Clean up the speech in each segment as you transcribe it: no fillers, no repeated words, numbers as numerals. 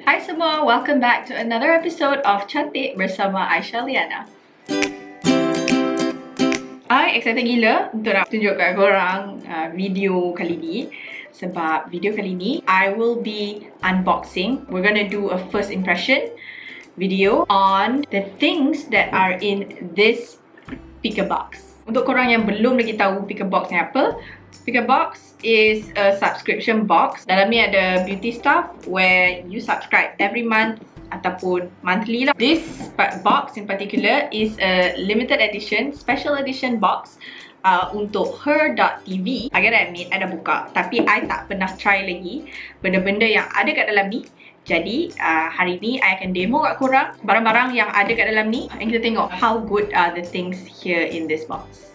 Hai semua, welcome back to another episode of Cantik bersama Aisyah Liana. I excited gila untuk nak tunjukkan korang video kali ni. Sebab video kali ni, I will be unboxing. We're gonna do a first impression video on the things that are in this speaker box. Untuk korang yang belum lagi tahu speaker box ni apa, speaker box is a subscription box. Dalam ni ada beauty stuff where you subscribe every month ataupun monthly lah. This box in particular is a limited edition, special edition box untuk Her.tv. I gotta admit, I dah buka, tapi I tak pernah try lagi benda-benda yang ada kat dalam ni. Jadi hari ni I akan demo kat korang barang-barang yang ada kat dalam ni, and kita tengok how good are the things here in this box.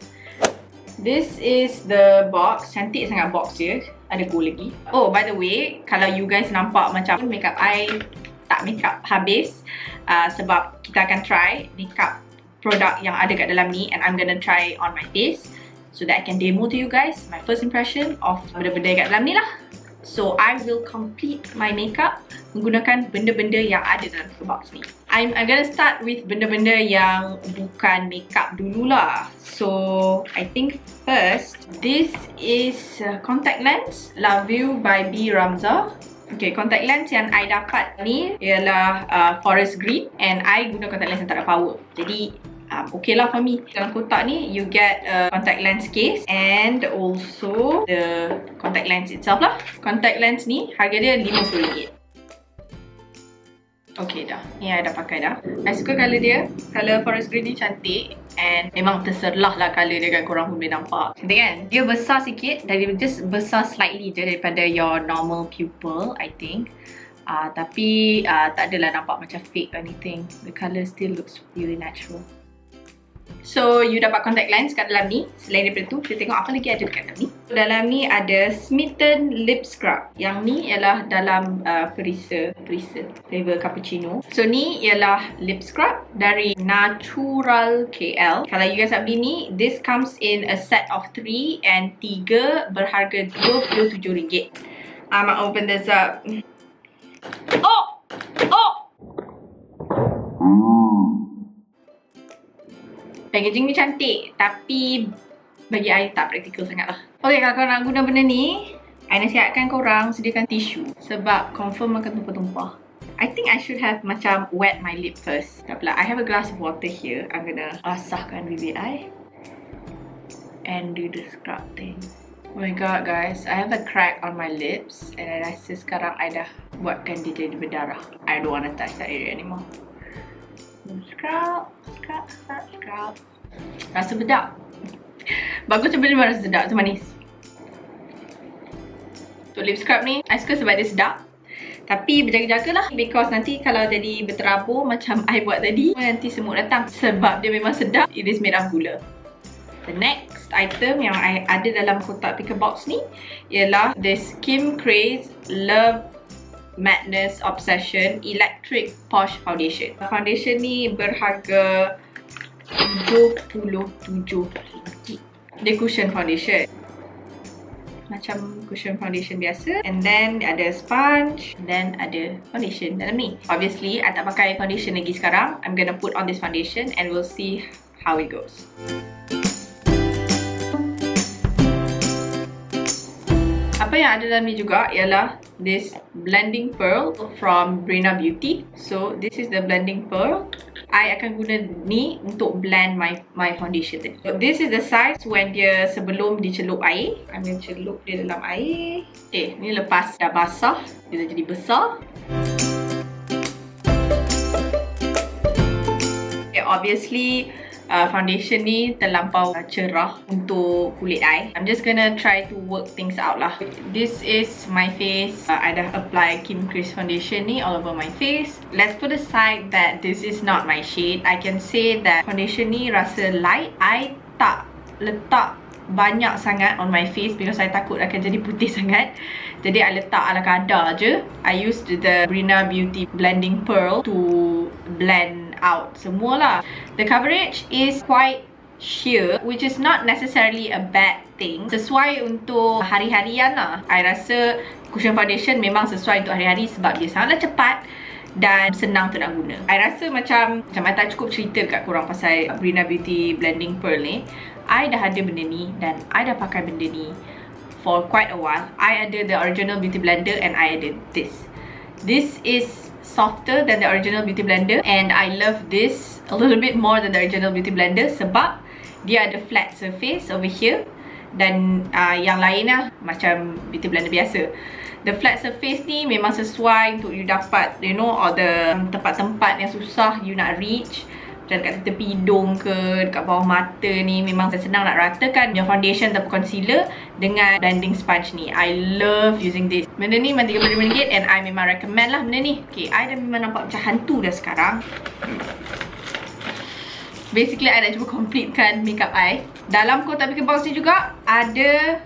This is the box. Cantik sangat box dia. Ada gold lagi. Oh, by the way, kalau you guys nampak macam makeup I tak makeup habis, sebab kita akan try makeup produk yang ada kat dalam ni, and I'm gonna try on my face so that I can demo to you guys my first impression of benda-benda kat dalam ni lah. So I will complete my makeup menggunakan benda-benda yang ada dalam box ni. I'm gonna start with benda-benda yang bukan makeup dululah. So I think first, this is contact lens Love You by B. Ramza. Okay, contact lens yang I dapat ni ialah forest green, and I guna contact lens yang tak ada power. Jadi okay lah for me. Dalam kotak ni, you get a contact lens case and also the contact lens itself lah. Contact lens ni harga dia RM50. Okay dah, ni I dah pakai dah. I suka colour dia. Colour forest green ni cantik, and memang terserlah lah colour dia kan, korang pun boleh nampak. Cantik kan? Dia besar sikit, dari just besar slightly je daripada your normal pupil, I think. Tapi tak adalah nampak macam fake or anything. The colour still looks really natural. So, you dapat contact lens kat dalam ni. Selain daripada tu, kita tengok apa lagi ada dekat dalam ni. Dalam ni ada Smitten Lip Scrub. Yang ni ialah dalam perisa flavor cappuccino. So, ni ialah lip scrub dari Natural KL. Kalau you guys nak beli ni, this comes in a set of 3, and 3 berharga RM27. I'm gonna open this up. Oh! Packaging ni cantik, tapi bagi I tak praktikal sangat lah. Okay, kalau korang nak guna benda ni, I nasihatkan korang sediakan tisu, sebab confirm akan tumpah-tumpah. I think I should have macam wet my lip first. Tak apalah, I have a glass of water here. I'm gonna basahkan bibir I and do the scrub thing. Oh my god guys, I have a crack on my lips, and I rasa sekarang I dah buatkan dia jadi berdarah. I don't wanna touch that area anymore. Scrub. Rasa sedap. Bagus macam mana rasa sedap, macam manis. Untuk lip scrub ni, I suka sebab dia sedap. Tapi berjaga-jagalah, because nanti kalau jadi berterabur macam I buat tadi, nanti semut datang. Sebab dia memang sedap, it is made of gula. The next item yang I ada dalam kotak picker box ni ialah this Kim Craze Love Madness Obsession Electric Posh Foundation. Foundation ni berharga RM27. Dia cushion foundation, macam cushion foundation biasa. And then ada sponge, and then ada foundation dalam ni. Obviously, I tak pakai foundation lagi sekarang. I'm gonna put on this foundation and we'll see how it goes. Apa yang ada dalam ni juga ialah this blending pearl from Brina Beauty. So this is the blending pearl. I akan guna ni untuk blend my foundation tadi. So this is the size when dia sebelum dicelup air. I'm going to celup dia dalam air. Okay, ni lepas dah basah, dia dah jadi besar. Okay, obviously foundation ni terlampau cerah untuk kulit I. I'm just gonna try to work things out lah. This is my face. I dah apply Kim Craze foundation ni all over my face. Let's put aside that this is not my shade. I can say that foundation ni rasa light. I tak letak banyak sangat on my face because I takut akan jadi putih sangat. Jadi I letak ala kadar je. I used the Brina Beauty blending pearl to blend out semualah. The coverage is quite sheer, which is not necessarily a bad thing. Sesuai untuk hari-harian lah. I rasa cushion foundation memang sesuai untuk hari-hari sebab dia sangatlah cepat dan senang untuk nak guna. I rasa macam I tak cukup cerita kat korang pasal Brina Beauty Blending Pearl ni. I dah ada benda ni dan I dah pakai benda ni for quite a while. I ada the original Beauty Blender and I ada this. This is softer than the original Beauty Blender and I love this a little bit more than the original Beauty Blender sebab dia ada flat surface over here dan yang lain lah macam Beauty Blender biasa. The flat surface ni memang sesuai untuk you dapat, you know, all the tempat-tempat yang susah you nak reach, macam dekat tepi hidung ke, dekat bawah mata ni, memang senang nak ratakan your foundation ataupun concealer dengan blending sponge ni. I love using this. Benda ni memang RM35 and I memang recommend lah benda ni. Okay, I dah memang nampak macam hantu dah sekarang. Basically, I dah cuba completekan makeup I. Dalam kotak makeup box ni juga ada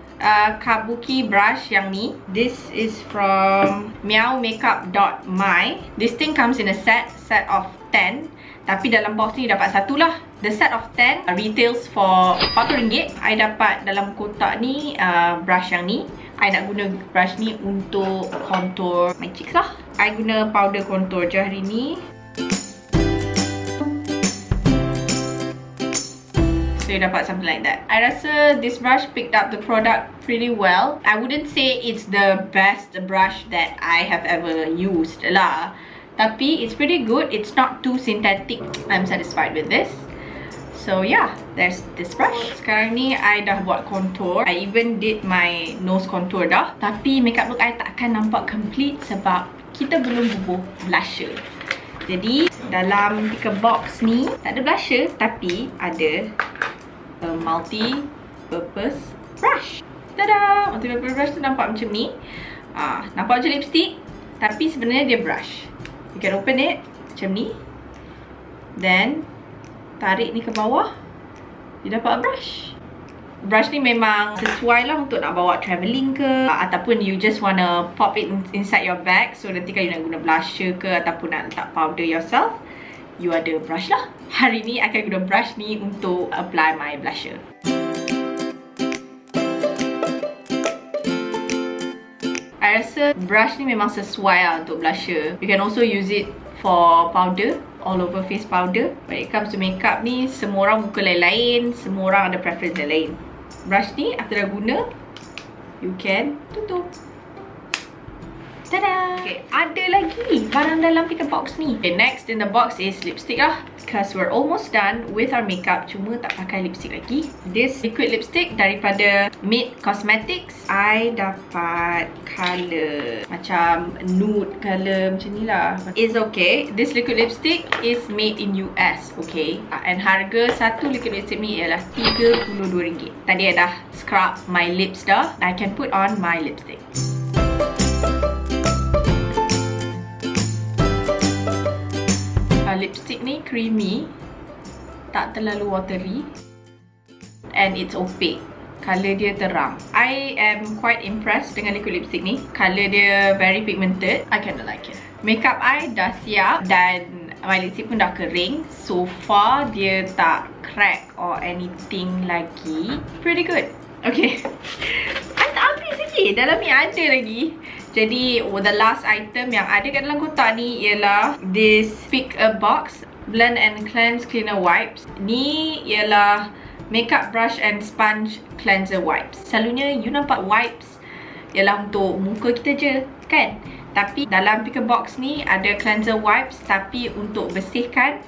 kabuki brush yang ni. This is from meowmakeup.my. This thing comes in a set of 10. Tapi dalam box ni dapat satu lah. The set of 10 retails for RM40. I dapat dalam kotak ni brush yang ni. I nak guna brush ni untuk contour my cheeks lah. I guna powder contour je hari ni. So you dapat something like that. I rasa this brush picked up the product pretty well. I wouldn't say it's the best brush that I have ever used lah. Tapi it's pretty good. It's not too synthetic. I'm satisfied with this. So yeah, there's this brush. Sekarang ni I dah buat contour. I even did my nose contour dah. Tapi makeup look I takkan nampak complete sebab kita belum bubuh blusher. Jadi dalam picker box ni tak ada blusher tapi ada a multi-purpose brush. Tada! Multi-purpose brush tu nampak macam ni. Nampak macam lipstick tapi sebenarnya dia brush. You can open it macam ni. Then tarik ni ke bawah. Dia dapat a brush. Brush ni memang sesuai lah untuk nak bawa travelling ke, ataupun you just wanna pop it inside your bag. So nanti kalau you nak guna blusher ke ataupun nak letak powder yourself, you ada brush lah. Hari ni I akan guna brush ni untuk apply my blusher. I rasa brush ni memang sesuai lah untuk blusher. You can also use it for powder, all over face powder. When it comes to makeup ni, semua orang muka lain-lain, semua orang ada preference yang lain. Brush ni after dah guna, you can tutup. Tada! Okay, ada lagi barang dalam picker box ni. Okay, next in the box is lipstick lah. Because we're almost done with our makeup, cuma tak pakai lipstick lagi. This liquid lipstick daripada Mid Cosmetics. I dapat colour macam nude colour macam ni lah. It's okay. This liquid lipstick is made in US, okay. And harga satu liquid lipstick ni ialah RM32. Tadi I dah scrub my lips dah. I can put on my lipstick. Lipstick ni creamy, tak terlalu watery, and it's opaque. Colour dia terang. I am quite impressed dengan liquid lipstick ni. Colour dia very pigmented. I kinda like it. Makeup I dah siap dan my lipstick pun dah kering. So far dia tak crack or anything lagi. Pretty good. Okay. I tak habis lagi. Dalam ni ada lagi. Jadi the last item yang ada kat dalam kotak ni ialah this Pick a Box Blend and Cleanse Cleaner Wipes. Ni ialah makeup brush and sponge cleanser wipes. Selalunya you nampak wipes ialah untuk muka kita je, kan? Tapi dalam Pick a Box ni ada cleanser wipes tapi untuk bersihkan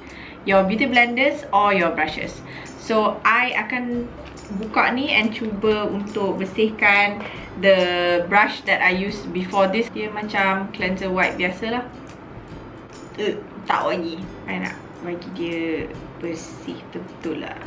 your beauty blenders or your brushes. So I akan buka ni and cuba untuk bersihkan the brush that I used before this. Dia macam cleanser wipe biasalah. Tak lagi. I nak bagi dia bersih betul lah.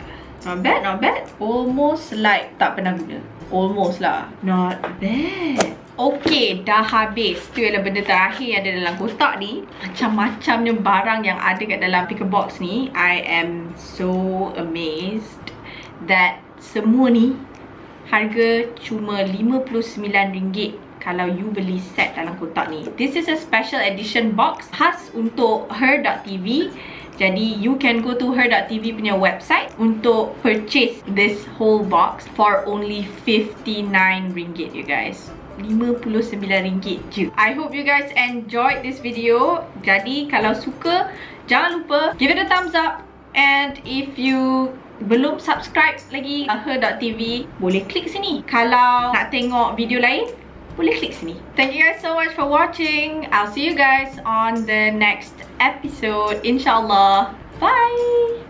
Not bad, not bad. Almost like tak pernah guna. Almost lah. Not bad. Okay, dah habis. Tu ialah benda terakhir yang ada dalam kotak ni. Macam-macamnya barang yang ada kat dalam picker box ni. I am so amazed that semua ni harga cuma RM59 kalau you beli set dalam kotak ni. This is a special edition box khas untuk Her.tv. Jadi you can go to her.tv punya website untuk purchase this whole box for only RM59, you guys. RM59 je. I hope you guys enjoyed this video. Jadi kalau suka, jangan lupa give it a thumbs up. And if you belum subscribe lagi her.tv, boleh klik sini. Kalau nak tengok video lain, boleh klik sini. Thank you guys so much for watching. I'll see you guys on the next episode, inshallah. Bye.